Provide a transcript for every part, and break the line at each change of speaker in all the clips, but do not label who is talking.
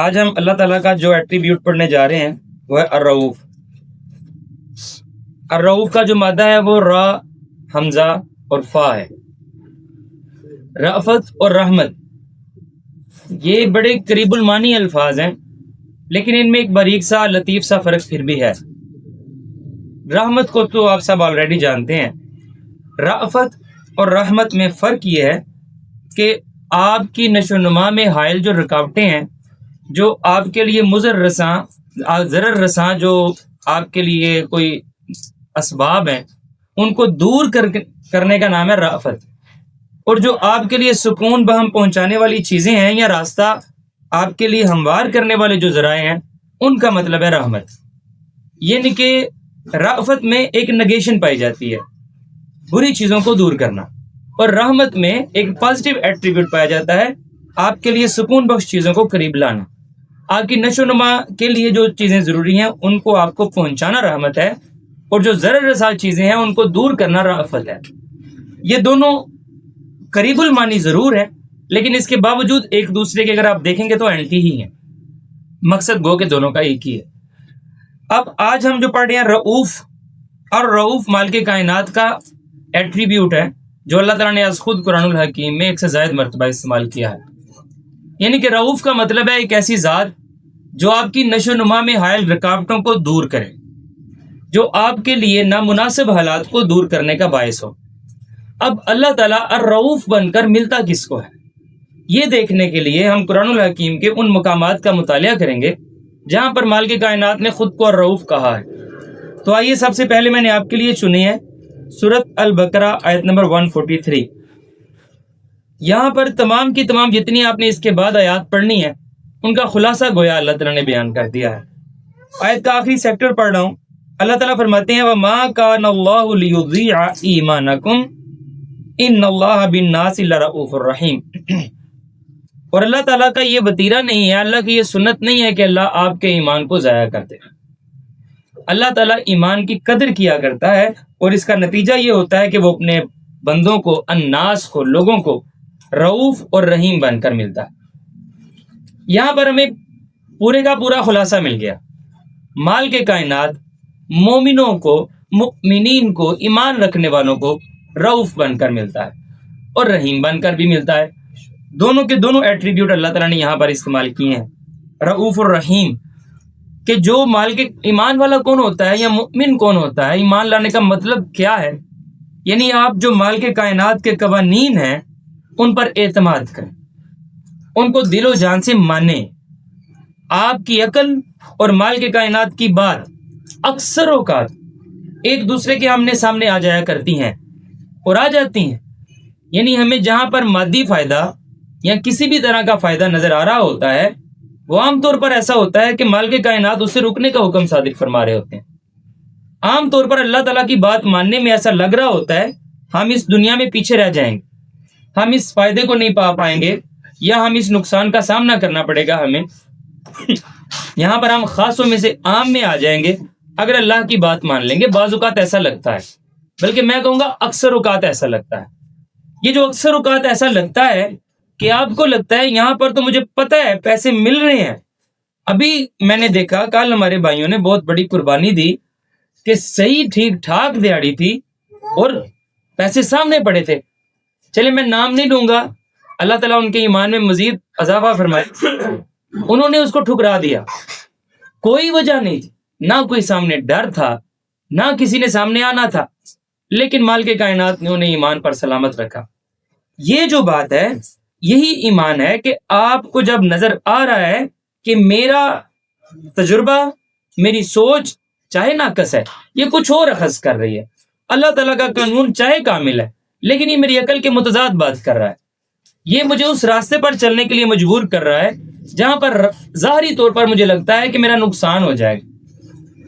آج ہم اللہ تعالیٰ کا جو ایٹریبیوٹ پڑھنے جا رہے ہیں وہ ہے الرؤوف۔ الرؤوف کا جو مادہ ہے وہ را، حمزہ اور فا ہے۔ رأفت اور رحمت یہ بڑے قریب المانی الفاظ ہیں، لیکن ان میں ایک باریک سا لطیف سا فرق پھر بھی ہے۔ رحمت کو تو آپ سب آلریڈی جانتے ہیں۔ رأفت اور رحمت میں فرق یہ ہے کہ آپ کی نشو و نما میں حائل جو رکاوٹیں ہیں، جو آپ کے لیے ضرر رساں جو آپ کے لیے کوئی اسباب ہیں، ان کو دور کرنے کا نام ہے رأفت۔ اور جو آپ کے لیے سکون بہم پہنچانے والی چیزیں ہیں یا راستہ آپ کے لیے ہموار کرنے والے جو ذرائع ہیں، ان کا مطلب ہے رحمت۔ یعنی کہ رأفت میں ایک نگیشن پائی جاتی ہے، بری چیزوں کو دور کرنا، اور رحمت میں ایک پازیٹیو ایٹریبیوٹ پایا جاتا ہے، آپ کے لیے سکون بخش چیزوں کو قریب لانا۔ آپ کی نشو و نما کے لیے جو چیزیں ضروری ہیں ان کو آپ کو پہنچانا رحمت ہے، اور جو ضرر رساں چیزیں ہیں ان کو دور کرنا رأفت ہے۔ یہ دونوں قریب المانی ضرور ہیں، لیکن اس کے باوجود ایک دوسرے کے اگر آپ دیکھیں گے تو اینٹی ہی ہیں۔ مقصد گو کہ دونوں کا ایک ہی ہے۔ اب آج ہم جو پڑھ رہے ہیں رؤوف، اور رؤوف مالک کائنات کا ایٹریبیوٹ ہے جو اللہ تعالیٰ نے از خود قرآن الحکیم میں 1 سے زائد مرتبہ استعمال کیا ہے۔ یعنی کہ رؤوف کا مطلب ہے ایک ایسی ذات جو آپ کی نشو و نما میں حائل رکاوٹوں کو دور کرے، جو آپ کے لیے نامناسب حالات کو دور کرنے کا باعث ہو۔ اب اللہ تعالیٰ الرؤوف بن کر ملتا کس کو ہے، یہ دیکھنے کے لیے ہم قرآن الحکیم کے ان مقامات کا مطالعہ کریں گے جہاں پر مالک کائنات نے خود کو الرؤوف کہا ہے۔ تو آئیے سب سے پہلے میں نے آپ کے لیے چنی ہے سورۃ البقرہ آیت نمبر 143۔ یہاں پر تمام کی تمام جتنی آپ نے اس کے بعد آیات پڑھنی ہے ان کا خلاصہ گویا اللہ تعالیٰ نے بیان کر دیا ہے۔ آیت کا آخری سیکٹر پڑھ رہا ہوں۔ اللہ تعالیٰ فرماتے ہیں وَمَا كَانَ اللَّهُ لِيُضِيعَ إِيمَانَكُمْ إِنَّ اللَّهَ بِالنَّاسِ لَرَءُوفٌ رَحِيمٌ۔ اور اللہ تعالیٰ کا یہ وتیرہ نہیں ہے، اللہ کی یہ سنت نہیں ہے کہ اللہ آپ کے ایمان کو ضائع کر دے۔ اللہ تعالیٰ ایمان کی قدر کیا کرتا ہے، اور اس کا نتیجہ یہ ہوتا ہے کہ وہ اپنے بندوں کو، الناس کو، لوگوں کو رؤوف اور رحیم بن کر ملتا ہے۔ یہاں پر ہمیں پورے کا پورا خلاصہ مل گیا۔ مال کے کائنات مومنوں کو، مؤمنین کو، ایمان رکھنے والوں کو رؤوف بن کر ملتا ہے اور رحیم بن کر بھی ملتا ہے۔ دونوں کے دونوں ایٹریبیوٹ اللہ تعالیٰ نے یہاں پر استعمال کیے ہیں، رؤوف اور رحیم۔ کہ جو مال کے ایمان والا کون ہوتا ہے یا مؤمن کون ہوتا ہے، ایمان لانے کا مطلب کیا ہے؟ یعنی آپ جو مال کے کائنات کے قوانین ہیں ان پر اعتماد کریں، ان کو دل و جان سے مانیں۔ آپ کی عقل اور مال کے کائنات کی بات اکثر اوقات ایک دوسرے کے آمنے سامنے آ جایا کرتی ہیں اور آ جاتی ہیں۔ یعنی ہمیں جہاں پر مادی فائدہ یا کسی بھی طرح کا فائدہ نظر آ رہا ہوتا ہے، وہ عام طور پر ایسا ہوتا ہے کہ مال کے کائنات اسے رکنے کا حکم صادق فرما رہے ہوتے ہیں۔ عام طور پر اللہ تعالیٰ کی بات ماننے میں ایسا لگ رہا ہوتا ہے ہم اس دنیا میں پیچھے رہ جائیں گے، ہم اس فائدے کو نہیں پا پائیں گے، یا ہم اس نقصان کا سامنا کرنا پڑے گا ہمیں۔ یہاں پر ہم خاصوں میں سے عام میں آ جائیں گے اگر اللہ کی بات مان لیں گے۔ بعض اوقات ایسا لگتا ہے، بلکہ میں کہوں گا اکثر اوقات ایسا لگتا ہے۔ یہ جو اکثر اوقات ایسا لگتا ہے کہ آپ کو لگتا ہے یہاں پر تو مجھے پتہ ہے پیسے مل رہے ہیں۔ ابھی میں نے دیکھا کل ہمارے بھائیوں نے بہت بڑی قربانی دی کہ صحیح ٹھیک ٹھاک دیہڑی تھی اور پیسے سامنے پڑے تھے۔ چلے میں نام نہیں لوں گا، اللہ تعالیٰ ان کے ایمان میں مزید اضافہ فرمائے۔ انہوں نے اس کو ٹھکرا دیا، کوئی وجہ نہیں تھی، نہ کوئی سامنے ڈر تھا، نہ کسی نے سامنے آنا تھا، لیکن مال کے کائنات نے انہیں ایمان پر سلامت رکھا۔ یہ جو بات ہے یہی ایمان ہے کہ آپ کو جب نظر آ رہا ہے کہ میرا تجربہ، میری سوچ چاہے ناقص ہے، یہ کچھ اور اخذ کر رہی ہے، اللہ تعالیٰ کا قانون چاہے کامل ہے، لیکن یہ میری عقل کے متضاد بات کر رہا ہے، یہ مجھے اس راستے پر چلنے کے لیے مجبور کر رہا ہے جہاں پر ظاہری طور پر مجھے لگتا ہے کہ میرا نقصان ہو جائے گا۔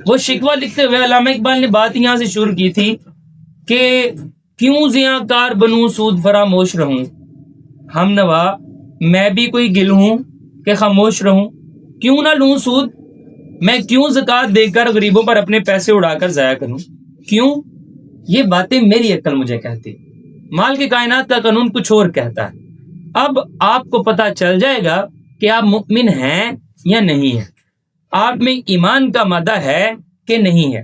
وہ شکوہ لکھتے ہوئے علامہ اقبال نے بات یہاں سے شروع کی تھی کہ کیوں زیاں کار بنوں سود فراموش رہوں، ہم نوا میں بھی کوئی گل ہوں کہ خاموش رہوں، کیوں نہ لوں سود، میں کیوں زکوٰۃ دے کر غریبوں پر اپنے پیسے اڑا کر ضائع کروں، کیوں؟ یہ باتیں میری عقل مجھے کہتی، مال کے کائنات کا قانون کچھ اور کہتا ہے۔ اب آپ کو پتہ چل جائے گا کہ آپ مؤمن ہیں یا نہیں ہے، آپ میں ایمان کا مادہ ہے کہ نہیں ہے۔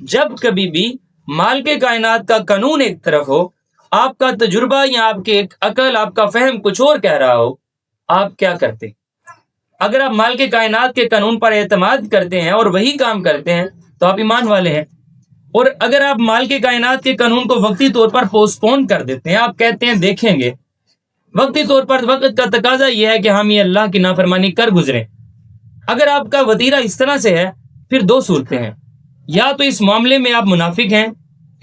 جب کبھی بھی مال کے کائنات کا قانون ایک طرف ہو، آپ کا تجربہ یا آپ کے عقل، آپ کا فہم کچھ اور کہہ رہا ہو، آپ کیا کرتے؟ اگر آپ مال کے کائنات کے قانون پر اعتماد کرتے ہیں اور وہی کام کرتے ہیں تو آپ ایمان والے ہیں، اور اگر آپ مال کے کائنات کے قانون کو وقتی طور پر پوسٹ پون کر دیتے ہیں، آپ کہتے ہیں دیکھیں گے، وقتی طور پر وقت کا تقاضا یہ ہے کہ ہم یہ اللہ کی نافرمانی کر گزریں، اگر آپ کا وتیرہ اس طرح سے ہے، پھر دو صورتیں ہیں، یا تو اس معاملے میں آپ منافق ہیں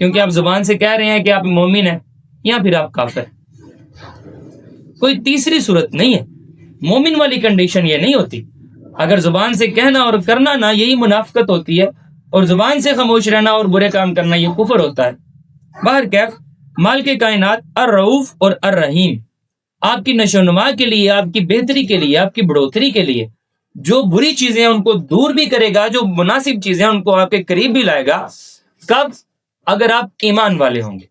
کیونکہ آپ زبان سے کہہ رہے ہیں کہ آپ مومن ہیں، یا پھر آپ کافر۔ کوئی تیسری صورت نہیں ہے۔ مومن والی کنڈیشن یہ نہیں ہوتی۔ اگر زبان سے کہنا اور کرنا نہ، یہی منافقت ہوتی ہے، اور زبان سے خاموش رہنا اور برے کام کرنا یہ کفر ہوتا ہے۔ بہرکیف مال کے کائنات الرؤوف اور الرحیم آپ کی نشو و نما کے لیے، آپ کی بہتری کے لیے، آپ کی بڑھوتری کے لیے جو بری چیزیں ہیں ان کو دور بھی کرے گا، جو مناسب چیزیں ہیں ان کو آپ کے قریب بھی لائے گا۔ کب؟ اگر آپ ایمان والے ہوں گے،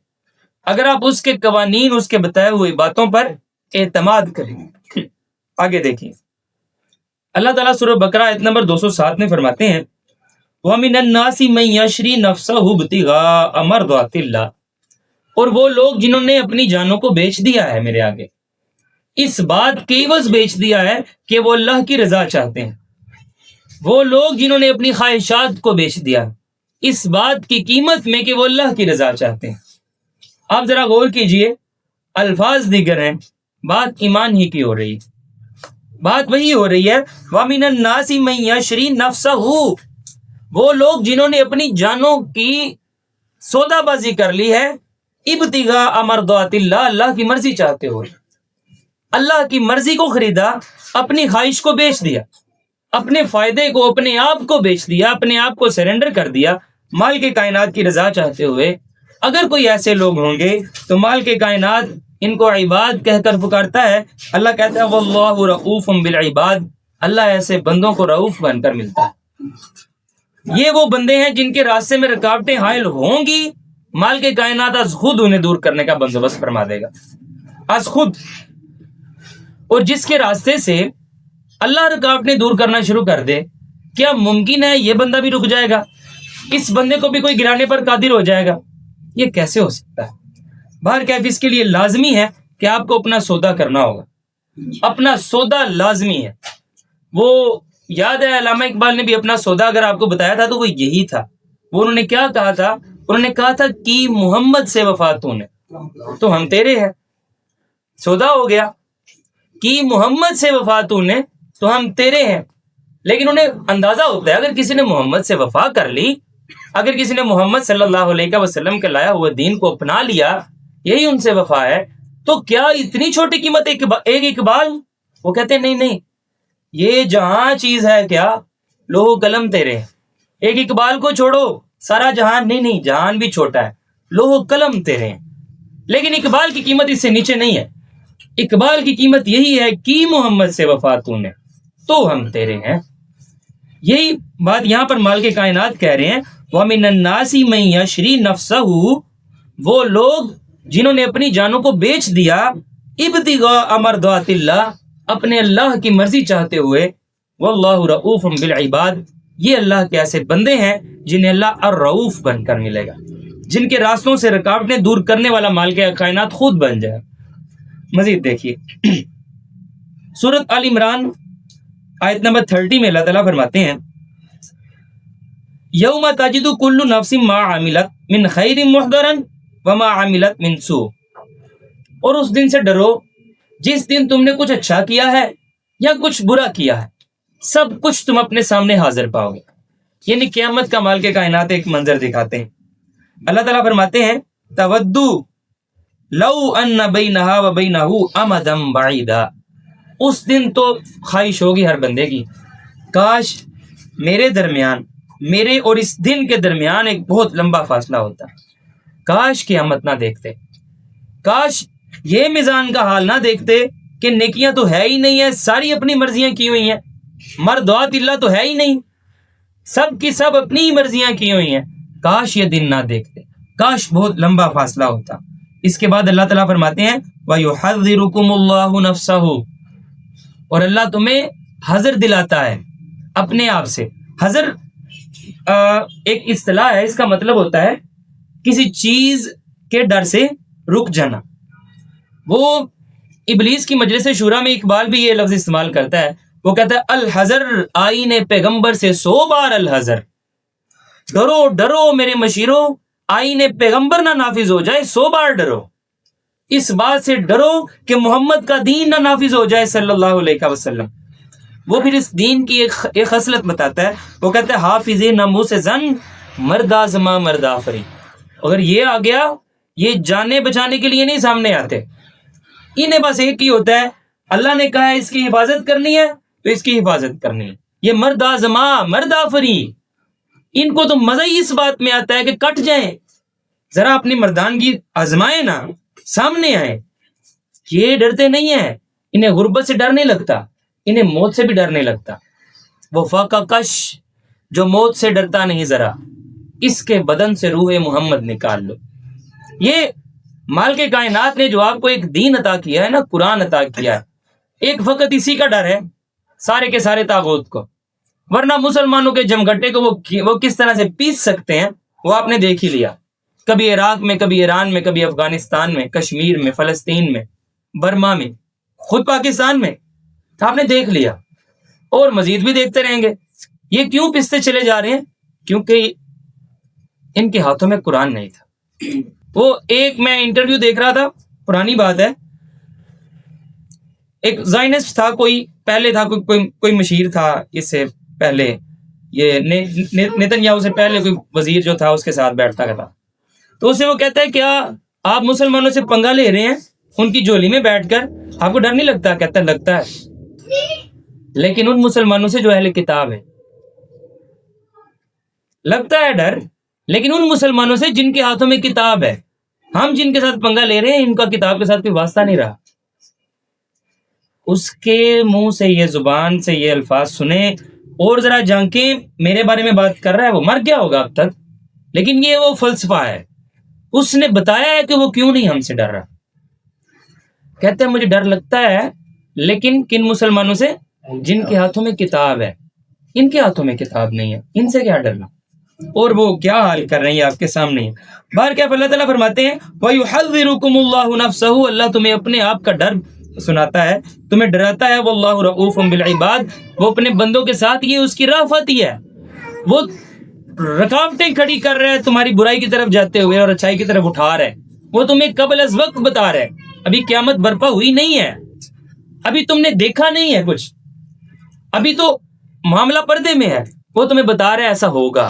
اگر آپ اس کے قوانین، اس کے بتائے ہوئے باتوں پر اعتماد کریں گے۔ آگے دیکھیں، اللہ تعالیٰ سورہ بقرہ آیت نمبر 207 میں فرماتے ہیں وَمِنَ النَّاسِ مَن يَشْرِي نَفْسَهُ ابْتِغَاءَ مَرْضَاتِ اللَّهِ، اور وہ لوگ جنہوں نے اپنی جانوں کو بیچ دیا ہے، میرے آگے اس بات کے عوض بیچ دیا ہے کہ وہ اللہ کی رضا چاہتے ہیں، وہ لوگ جنہوں نے اپنی خواہشات کو بیچ دیا اس بات کی قیمت میں کہ وہ اللہ کی رضا چاہتے ہیں۔ آپ ذرا غور کیجئے، الفاظ دیگر ہیں، بات ایمان ہی کی ہو رہی ہے، بات وہی ہو رہی ہے وَمِنَ النَّاسِ مَن يَشْرِي نَفْسَهُ، وہ لوگ جنہوں نے اپنی جانوں کی سودا بازی کر لی ہے، ابتغاء مرضات اللہ، اللہ کی مرضی چاہتے ہوئے، اللہ کی مرضی کو خریدا، اپنی خواہش کو بیچ دیا، اپنے فائدے کو، اپنے آپ کو بیچ دیا، اپنے آپ کو سرنڈر کر دیا مال کے کائنات کی رضا چاہتے ہوئے۔ اگر کوئی ایسے لوگ ہوں گے تو مال کے کائنات ان کو عباد کہہ کر پکارتا ہے۔ اللہ کہتا ہے واللہ رؤوف بالعباد، اللہ ایسے بندوں کو رؤوف بن کر ملتا ہے۔ یہ وہ بندے ہیں جن کے راستے میں رکاوٹیں حائل ہوں گی، مال کے کائنات از خود انہیں دور کرنے کا بندوبست فرما دے گا، از خود۔ اور جس کے راستے سے اللہ رکاوٹیں دور کرنا شروع کر دے، کیا ممکن ہے یہ بندہ بھی رک جائے گا؟ اس بندے کو بھی کوئی گرانے پر قادر ہو جائے گا؟ یہ کیسے ہو سکتا ہے؟ بہرکیف اس کے لیے لازمی ہے کہ آپ کو اپنا سودا کرنا ہوگا، اپنا سودا لازمی ہے۔ وہ یاد ہے علامہ اقبال نے بھی اپنا سودا اگر آپ کو بتایا تھا تو وہ یہی تھا۔ وہ انہوں نے کیا کہا تھا؟ انہوں نے کہا تھا کہ محمد سے وفا تو نے تو ہم تیرے ہیں۔ سودا ہو گیا کہ محمد سے وفا تو نے تو ہم تیرے ہیں۔ لیکن انہیں اندازہ ہوتا ہے اگر کسی نے محمد سے وفا کر لی، اگر کسی نے محمد صلی اللہ علیہ وسلم کے لایا ہوا دین کو اپنا لیا، یہی ان سے وفا ہے، تو کیا اتنی چھوٹی قیمت ایک اقبال؟ وہ کہتے ہیں نہیں نہیں، یہ جہاں چیز ہے کیا، لوہ قلم تیرے ہیں۔ ایک اقبال کو چھوڑو، سارا جہان، نہیں نہیں، جہان بھی چھوٹا ہے، لوہ قلم تیرے ہیں۔ لیکن اقبال کی قیمت اس سے نیچے نہیں ہے۔ اقبال کی قیمت یہی ہے کہ محمد سے وفا تو نے تو ہم تیرے ہیں۔ یہی بات یہاں پر مال کے کائنات کہہ رہے ہیں وَمِنَ النَّاسِ مَن يَشْرِي نَفْسَهُ، وہ لوگ جنہوں نے اپنی جانوں کو بیچ دیا ابتغاء مرضات اللہ، اپنے اللہ کی مرضی چاہتے ہوئے، واللہ رؤوف بالعباد، یہ اللہ کے ایسے بندے ہیں جنہیں اللہ الرؤوف بن کر ملے گا، جن کے راستوں سے رکاوٹیں دور کرنے والا مال کے کائنات خود بن جائے۔ مزید دیکھیے سورۃ آل عمران آیت نمبر 30 میں اللہ تعالیٰ فرماتے ہیں یوم تجد کل نفس ما عملت من خیر محضرا وما عملت من سوء، اور اس دن سے ڈرو جس دن تم نے کچھ اچھا کیا ہے یا کچھ برا کیا ہے، سب کچھ تم اپنے سامنے حاضر پاؤ گے۔ یعنی قیامت کا مال کے کائنات ایک منظر دکھاتے ہیں۔ اللہ تعالیٰ فرماتے ہیں تودو لو ان بینہا و بینہ امدا بعیدا، اس دن تو خواہش ہوگی ہر بندے کی، کاش میرے درمیان، میرے اور اس دن کے درمیان ایک بہت لمبا فاصلہ ہوتا، کاش قیامت نہ دیکھتے، کاش یہ میزان کا حال نہ دیکھتے کہ نیکیاں تو ہے ہی نہیں ہے، ساری اپنی مرضیاں کی ہوئی ہیں، مرضات اللہ تو ہے ہی نہیں، سب کی سب اپنی ہی مرضیاں کی ہوئی ہیں، کاش یہ دن نہ دیکھتے، کاش بہت لمبا فاصلہ ہوتا۔ اس کے بعد اللہ تعالیٰ فرماتے ہیں وَيُحَذِّرُكُمُ اللَّهُ نَفْسَهُ، اور اللہ حذر دلاتا ہے اپنے آپ سے. حذر ایک اصطلاح ہے, اس کا مطلب ہوتا ہے کسی چیز کے ڈر سے رک جانا. وہ ابلیس کی مجلس شورا میں اقبال بھی یہ لفظ استعمال کرتا ہے. وہ کہتا ہے الحذر آئین پیغمبر سے 100 بار الحذر. ڈرو ڈرو میرے مشیرو, آئین پیغمبر نہ نافذ ہو جائے 100 بار ڈرو. اس بات سے ڈرو کہ محمد کا دین نہ نافذ ہو جائے صلی اللہ علیہ وسلم. وہ پھر اس دین کی ایک خصلت بتاتا ہے. وہ کہتا ہے حافظ ناموس زن مردہ زماں مردہ فری. اگر یہ آ گیا, یہ جانے بچانے کے لیے نہیں سامنے آتے, انہیں بس ایک ہی ہوتا ہے, اللہ نے کہا ہے اس کی حفاظت کرنی ہے تو اس کی حفاظت کرنی ہے. یہ مردہ زماں مردہ فری, ان کو تو مزہ ہی اس بات میں آتا ہے کہ کٹ جائیں. ذرا اپنی مردانگی آزمائیں نا, سامنے آئیں. یہ ڈرتے نہیں ہیں, انہیں غربت سے ڈر نہیں لگتا, انہیں موت سے بھی ڈر نہیں لگتا. وہ فاقہ کش جو موت سے ڈرتا نہیں ذرا, اس کے بدن سے روح محمد نکال لو. یہ مالک کائنات نے جو آپ کو ایک دین عطا کیا ہے نا, قرآن عطا کیا ہے, ایک فقط اسی کا ڈر ہے سارے کے سارے طاغوت کو. ورنہ مسلمانوں کے جمگٹے کو وہ کس طرح سے پیس سکتے ہیں وہ آپ نے دیکھ ہی لیا. کبھی عراق میں, کبھی ایران میں, کبھی افغانستان میں, کشمیر میں, فلسطین میں, برما میں, خود پاکستان میں, آپ نے دیکھ لیا اور مزید بھی دیکھتے رہیں گے. یہ کیوں پستے چلے جا رہے ہیں؟ کیونکہ ان کے ہاتھوں میں قرآن نہیں تھا. وہ ایک میں انٹرویو دیکھ رہا تھا, پرانی بات ہے, ایک زائنسٹ تھا, کوئی پہلے تھا, کوئی مشیر تھا اس سے پہلے, یہ نیتن یاہو سے پہلے کوئی وزیر جو تھا اس کے ساتھ بیٹھتا تھا. تو اسے وہ کہتا ہے کیا آپ مسلمانوں سے پنگا لے رہے ہیں ان کی جولی میں بیٹھ کر, آپ کو ڈر نہیں لگتا؟ کہتا ہے لگتا ہے, لیکن ان مسلمانوں سے جو اہل کتاب ہے, لگتا ہے ڈر, لیکن ان مسلمانوں سے جن کے ہاتھوں میں کتاب ہے. ہم جن کے ساتھ پنگا لے رہے ہیں ان کا کتاب کے ساتھ کوئی واسطہ نہیں رہا. اس کے منہ سے یہ زبان سے یہ الفاظ سنیں اور ذرا جھانکیں, میرے بارے میں بات کر رہا ہے, وہ مر گیا ہوگا اب تک, لیکن یہ وہ فلسفہ ہے. اس نے بتایا ہے کہ وہ کیوں نہیں ہم سے ڈر رہا. کہتے ہیں مجھے ڈر لگتا ہے, لیکن کن مسلمانوں سے؟ جن کے ہاتھوں میں کتاب ہے. ان کے ہاتھوں میں کتاب نہیں ہے, ان سے کیا ڈرنا. اور وہ کیا حال کر رہے ہیں آپ کے سامنے. باہر کیا اللہ تعالیٰ فرماتے ہیں وَيُحَذِّرُكُمُ اللَّهُ نَفْسَهُ, اللہ تمہیں اپنے آپ کا ڈر سناتا ہے, تمہیں ڈراتا ہے. وَاللَّهُ رَؤُوفٌ بِالْعِبَادِ, وہ اپنے بندوں کے ساتھ یہ اس کی رافت ہی ہے. وہ رکاوٹیں کھڑی کر رہا ہے تمہاری برائی کی طرف جاتے ہوئے اور اچھائی کی طرف اٹھا رہا ہے. وہ تمہیں قبل از وقت بتا رہا ہے, ابھی قیامت برپا ہوئی نہیں ہے, ابھی تم نے دیکھا نہیں ہے کچھ, ابھی تو معاملہ پردے میں ہے. وہ تمہیں بتا رہا ہے ایسا ہوگا,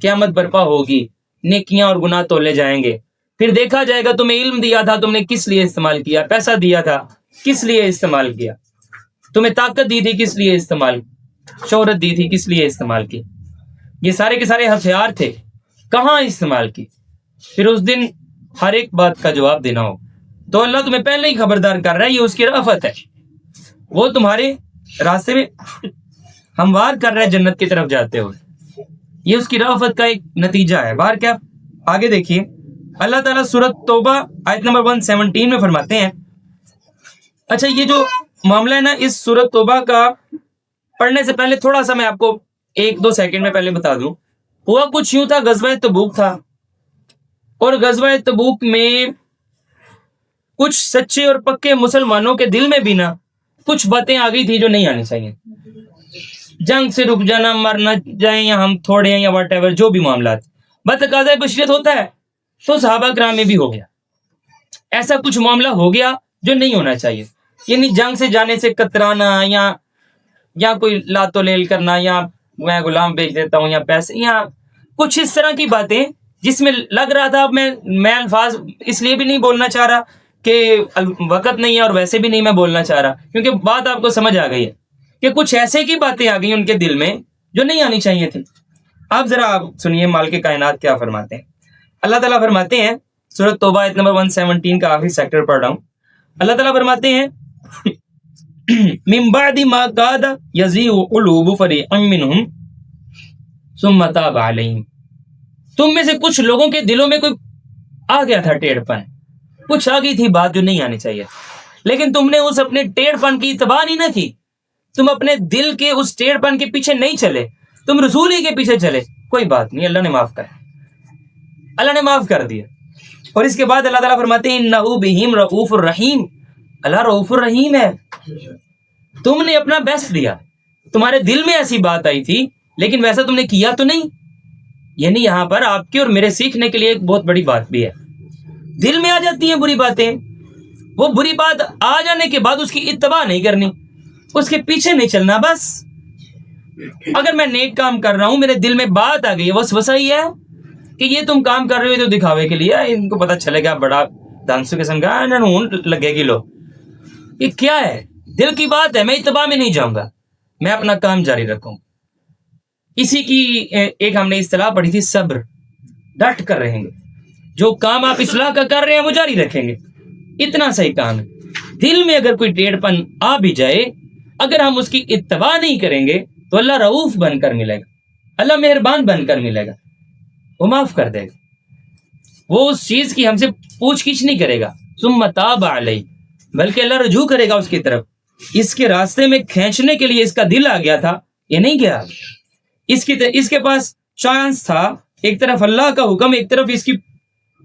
قیامت برپا ہوگی, نیکیاں اور گناہ تولے جائیں گے, پھر دیکھا جائے گا تمہیں علم دیا تھا تم نے کس لیے استعمال کیا, پیسہ دیا تھا کس لیے استعمال کیا, تمہیں طاقت دی تھی کس لیے استعمال, شہرت دی تھی کس لیے استعمال کی, یہ سارے کے سارے ہتھیار تھے, کہاں استعمال کی. پھر اس دن ہر ایک بات کا جواب دینا ہو. تو اللہ تمہیں پہلے ہی خبردار کر رہا ہے, یہ اس کی رافت ہے. وہ تمہارے راستے میں ہموار کر رہا ہے جنت کی طرف جاتے ہوئے, یہ اس کی رافت کا ایک نتیجہ ہے. باہر کیا آگے دیکھیے, اللہ تعالیٰ سورۃ توبہ آیت نمبر 117 میں فرماتے ہیں. اچھا یہ جو معاملہ ہے نا, اس سورۃ توبہ کا پڑھنے سے پہلے تھوڑا سا میں آپ کو 1-2 سیکنڈ میں پہلے بتا دوں. ہوا کچھ یوں تھا, غزوہ تبوک تھا, اور غزوہ تبوک میں کچھ سچے اور پکے مسلمانوں کے دل میں بھی نا کچھ باتیں آ گئی تھی جو نہیں آنی چاہیے. جنگ سے رک جانا, مرنا جائیں یا ہم تھوڑے ہیں یا واٹ ایور, جو بھی معاملات بتقاضۂ بشریت ہوتا ہے, تو صحابہ کرام میں بھی ہو گیا. ایسا کچھ معاملہ ہو گیا جو نہیں ہونا چاہیے, یعنی جنگ سے جانے سے کترانا, یا کوئی لات و لیل کرنا, یا میں غلام بیچ دیتا ہوں, یا پیسے, یا کچھ اس طرح کی باتیں جس میں لگ رہا تھا. میں الفاظ اس لیے بھی نہیں بولنا چاہ رہا کہ وقت نہیں ہے, اور ویسے بھی نہیں میں بولنا چاہ رہا, کیونکہ بات آپ کو سمجھ آ گئی ہے کہ کچھ ایسے کی باتیں آ گئی ان کے دل میں جو نہیں آنی چاہیے تھی. آپ ذرا آپ سنیے مالک کائنات کیا فرماتے ہیں. اللہ تعالیٰ فرماتے ہیں, سورۃ توبہ آیت نمبر 117 کا آخری سیکٹر پڑھ رہا ہوں. اللہ تعالیٰ فرماتے ہیں من بعد ما قاد یزیغ قلوب فریق منہم ثم تاب علیہم. تم میں سے کچھ لوگوں کے دلوں میں کوئی آ گیا تھا ٹیڑھ پن, کچھ آ گئی تھی بات جو نہیں آنی چاہیے, لیکن تم نے اس اپنے ٹیڑھ پن کی اتباع نہیں نہ کی, تم اپنے دل کے اس ٹیڑھ پن کے پیچھے نہیں چلے، تم رسول ہی کے پیچھے چلے، کوئی بات نہیں، اللہ نے معاف کر، اللہ نے معاف کر دیا۔ اور اس کے بعد اللہ تعالیٰ فرماتے ہیں انہ بہم رؤوف الرحیم، اللہ رؤوف الرحیم ہے۔ تم نے اپنا بیسٹ دیا، تمہارے دل میں ایسی بات آئی تھی لیکن ویسا تم نے کیا تو نہیں۔ یعنی یہاں پر آپ کے اور میرے سیکھنے کے لیے ایک بہت بڑی بات بھی ہے۔ دل میں آ جاتی ہیں بری باتیں، وہ بری بات آ جانے کے بعد اس کی اتباع نہیں کرنی، اس کے پیچھے نہیں چلنا۔ بس اگر میں نیک کام کر رہا ہوں، میرے دل میں بات آ گئی ہے، وسوسہ ہی ہے کہ یہ تم کام کر رہے ہو تو دکھاوے کے لیے، ان کو پتہ چلے گا بڑا دانسو قسم کا لگے گی لو، یہ کیا ہے؟ دل کی بات ہے، میں اتباع میں نہیں جاؤں گا، میں اپنا کام جاری رکھوں۔ اسی کی ایک ہم نے اصطلاح پڑھی تھی، صبر، ڈٹ کر رہیں گے، جو کام آپ اصلاح کا کر رہے ہیں وہ جاری رکھیں گے، اتنا صحیح کام ہے۔ دل میں اگر کوئی ٹیڑھ پن آ بھی جائے، اگر ہم اس کی اتباع نہیں کریں گے تو اللہ رؤوف بن کر ملے گا، اللہ مہربان بن کر ملے گا، وہ معاف کر دے گا، وہ اس چیز کی ہم سے پوچھ گچھ نہیں کرے گا۔ ثم تاب علیہ، بلکہ اللہ رجوع کرے گا اس کی طرف۔ اس کے راستے میں کھینچنے کے لیے اس کا دل آ گیا تھا، یہ نہیں گیا، اس کے پاس چانس تھا، ایک طرف اللہ کا حکم، ایک طرف اس کی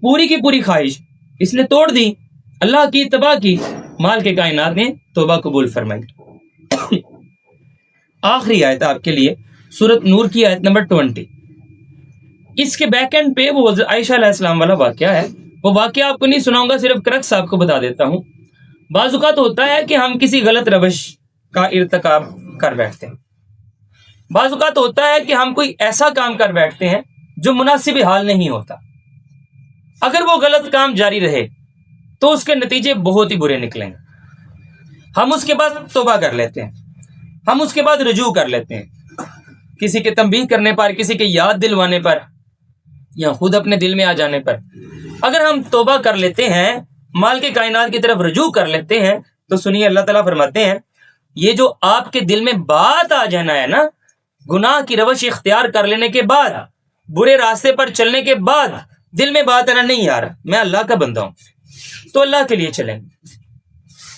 پوری خواہش، اس نے توڑ دی، اللہ کی اتباع کی، مال کے کائنات نے توبہ قبول فرمائی۔ آخری آیت آپ کے لیے سورۃ نور کی آیت نمبر 20۔ اس کے بیک اینڈ پہ وہ عائشہ علیہ السلام والا واقعہ ہے، وہ واقعہ آپ کو نہیں سناؤں گا، صرف کرکس آپ کو بتا دیتا ہوں۔ بعض اوقات ہوتا ہے کہ ہم کسی غلط روش کا ارتکاب کر بیٹھتے ہیں، بعض اوقات ہوتا ہے کہ ہم کوئی ایسا کام کر بیٹھتے ہیں جو مناسب حال نہیں ہوتا۔ اگر وہ غلط کام جاری رہے تو اس کے نتیجے بہت ہی برے نکلیں گے۔ ہم اس کے بعد توبہ کر لیتے ہیں، ہم اس کے بعد رجوع کر لیتے ہیں، کسی کے تنبیہ کرنے پر، کسی کے یاد دلوانے پر، یا خود اپنے دل میں آ جانے پر اگر ہم توبہ کر لیتے ہیں، مال کے کائنات کی طرف رجوع کر لیتے ہیں، تو سنیے اللہ تعالیٰ فرماتے ہیں یہ جو آپ کے دل میں بات آ جانا ہے نا، گناہ کی روش اختیار کر لینے کے بعد، برے راستے پر چلنے کے بعد دل میں بات آنا، نہیں یار میں اللہ کا بندہ ہوں تو اللہ کے لیے چلیں گے،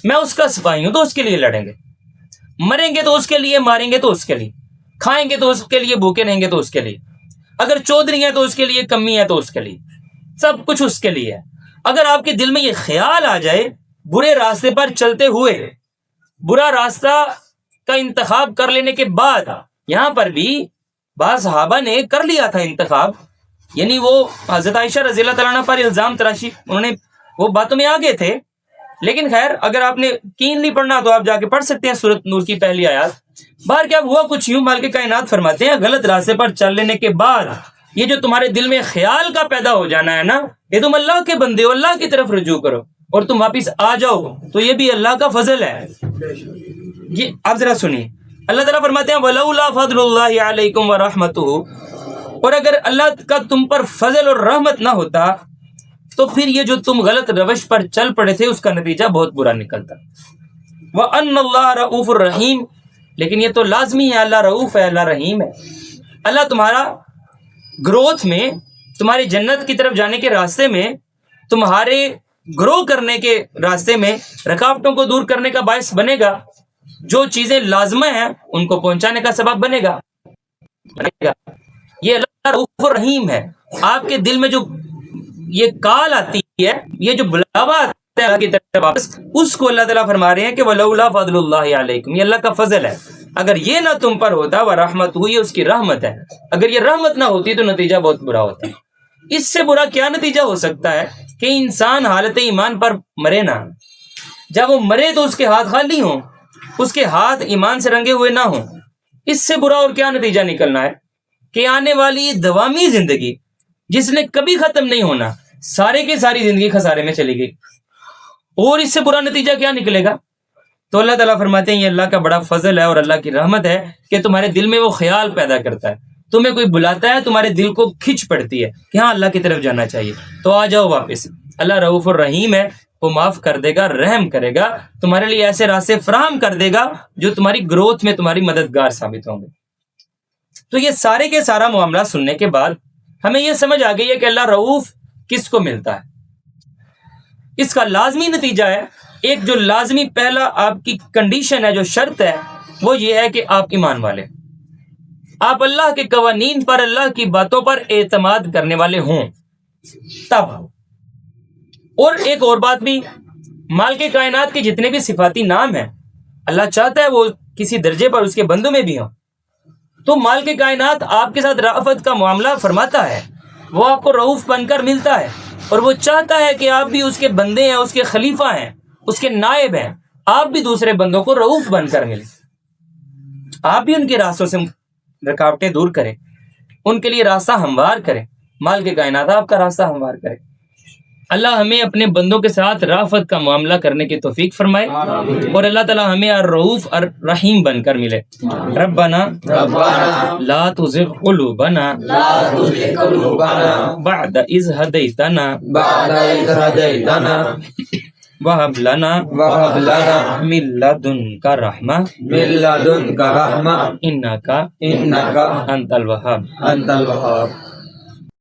میں اس کا سپاہی ہوں تو اس کے لیے لڑیں گے، مریں گے تو اس کے لیے، ماریں گے تو اس کے لیے، کھائیں گے تو اس کے لیے، بھوکے رہیں گے تو اس کے لیے، اگر چودھری ہے تو اس کے لیے، کمی ہے تو اس کے لیے، سب کچھ اس کے لیے ہے۔ اگر آپ کے دل میں یہ خیال آ جائے برے راستے پر چلتے ہوئے، برا راستہ کا انتخاب کر لینے کے بعد، یہاں پر بھی بعض صحابہ نے کر لیا تھا انتخاب، یعنی وہ حضرت عائشہ رضی اللہ تعالیٰ عنہ پر الزام تراشی، انہوں نے وہ باتوں میں آگے تھے، لیکن خیر اگر آپ نے کینلی پڑھنا تو آپ جا کے پڑھ سکتے ہیں سورۃ نور کی پہلی آیات۔ باہر کیا ہوا کچھ یوں، مال کے کائنات فرماتے ہیں غلط راستے پر چل لینے کے بعد یہ جو تمہارے دل میں خیال کا پیدا ہو جانا ہے نا، یہ تم اللہ کے بندے ہو، اللہ کی طرف رجوع کرو اور تم واپس آ جاؤ، تو یہ بھی اللہ کا فضل ہے۔ یہ آپ ذرا سنیے، اللہ تعالیٰ فرماتے ہیں وَلَوْلَا فَضْلُ اللَّهِ عَلَيْكُمْ وَرَحْمَتُهُ، اور اگر اللہ کا تم پر فضل اور رحمت نہ ہوتا تو پھر یہ جو تم غلط روش پر چل پڑے تھے اس کا نتیجہ بہت برا نکلتا۔ وَأَنَّ اللَّهَ رَؤُوفٌ الرَّحِيمٌ، لیکن یہ تو لازمی ہے، اللہ رؤوف ہے، اللہ رحیم ہے۔ اللہ تمہارا گروتھ میں، تمہاری جنت کی طرف جانے کے راستے میں، تمہارے گرو کرنے کے راستے میں رکاوٹوں کو دور کرنے کا باعث بنے گا، جو چیزیں لازمہ ہیں ان کو پہنچانے کا سبب بنے گا۔ یہ اللہ رؤوف الرحیم ہے۔ آپ کے دل میں جو یہ کال آتی ہے، یہ جو بلاوا آتا ہے اللہ کی طرف واپس، اس کو اللہ تعالیٰ فرما رہے ہیں کہ وَلَوْلَا فَضْلُ اللَّهِ عَلَيْكُمْ، یہ اللہ کا فضل ہے، اگر یہ نہ تم پر ہوتا، وَرَحْمَتُهُ، یہ اس کی رحمت ہے، اگر یہ رحمت نہ ہوتی تو نتیجہ بہت برا ہوتا ہے۔ اس سے برا کیا نتیجہ ہو سکتا ہے کہ انسان حالت ایمان پر مرے نہ، جب وہ مرے تو اس کے ہاتھ خالی ہوں، اس کے ہاتھ ایمان سے رنگے ہوئے نہ ہوں۔ اس سے برا اور کیا نتیجہ نکلنا ہے کہ آنے والی دوامی زندگی جس نے کبھی ختم نہیں ہونا، سارے کی ساری زندگی خسارے میں چلی گئی، اور اس سے برا نتیجہ کیا نکلے گا؟ تو اللہ تعالیٰ فرماتے ہیں یہ اللہ کا بڑا فضل ہے اور اللہ کی رحمت ہے کہ تمہارے دل میں وہ خیال پیدا کرتا ہے، تمہیں کوئی بلاتا ہے، تمہارے دل کو کھچ پڑتی ہے کہ ہاں اللہ کی طرف جانا چاہیے، تو آ جاؤ واپس۔ اللہ رؤوف الرحیم ہے، وہ معاف کر دے گا، رحم کرے گا، تمہارے لیے ایسے راستے فراہم کر دے گا جو تمہاری گروتھ میں تمہاری مددگار ثابت ہوں گے۔ تو یہ سارے کے سارا معاملہ سننے کے بعد ہمیں یہ سمجھ آ گئی ہے کہ اللہ رؤوف کس کو ملتا ہے۔ اس کا لازمی نتیجہ ہے، ایک جو لازمی پہلا آپ کی کنڈیشن ہے، جو شرط ہے وہ یہ ہے کہ آپ ایمان والے، آپ اللہ کے قوانین پر، اللہ کی باتوں پر اعتماد کرنے والے ہوں تب۔ اور ایک اور بات بھی، مالک کائنات کے جتنے بھی صفاتی نام ہیں اللہ چاہتا ہے وہ کسی درجے پر اس کے بندوں میں بھی ہوں، تو مالک کائنات آپ کے ساتھ رأفت کا معاملہ فرماتا ہے، وہ آپ کو رؤوف بن کر ملتا ہے، اور وہ چاہتا ہے کہ آپ بھی اس کے بندے ہیں، اس کے خلیفہ ہیں، اس کے نائب ہیں، آپ بھی دوسرے بندوں کو رؤوف بن کر ملیں، آپ بھی ان کے راستوں سے رکاوٹیں دور کریں، ان کے لیے راستہ ہموار کریں، مالک کائنات آپ کا راستہ ہموار کرے۔ اللہ ہمیں اپنے بندوں کے ساتھ رافت کا معاملہ کرنے کی توفیق فرمائے، اور اللہ تعالی ہمیں الرؤوف الرحیم بن کر ملے۔ ربنا لا تزغ قلوبنا بعد اذ ہدیتنا وہب لنا من لدنک رحمہ انک انت الوہاب۔